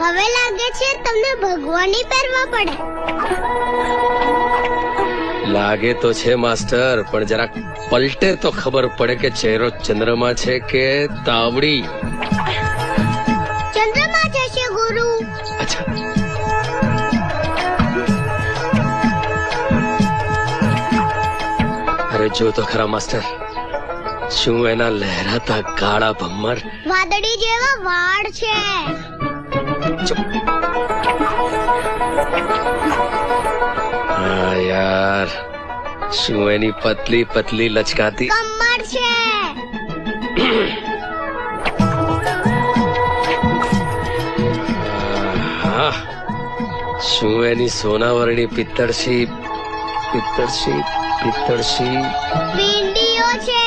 હવે લાગે છે તમને ભગવાનની પહેરવા પડે. લાગે તો છે માસ્ટર, પણ જરાક પલટે તો ખબર પડે કે ચહેરો ચંદ્રમાં છે કે તાવડી. ચંદ્રમાં જશે ગુરુ. અચ્છા, અરે જો તો ખરા માસ્ટર, શું એના લહેરાતા કાળા ભમ્મર વાદળી જેવા વાળ છે. હા યાર, શું એની પતલી પતલી લચકાતી કમર છે. આહા, શું એની સોનાવરણી પિત્તળસી પિત્તળસી પિત્તળસી પિંડીઓ છે.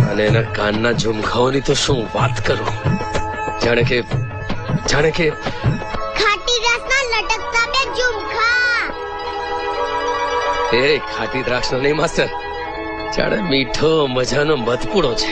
અને એના કાનના ઝુમખાઓની તો શું વાત કરું, જાણે કે ખાટી રસના લટકતા બે ઝુમખા. એ ખાટી દ્રાક્ષ નો નહીં માસ્ટર, જાણે મીઠો મજાનો મધપૂડો છે.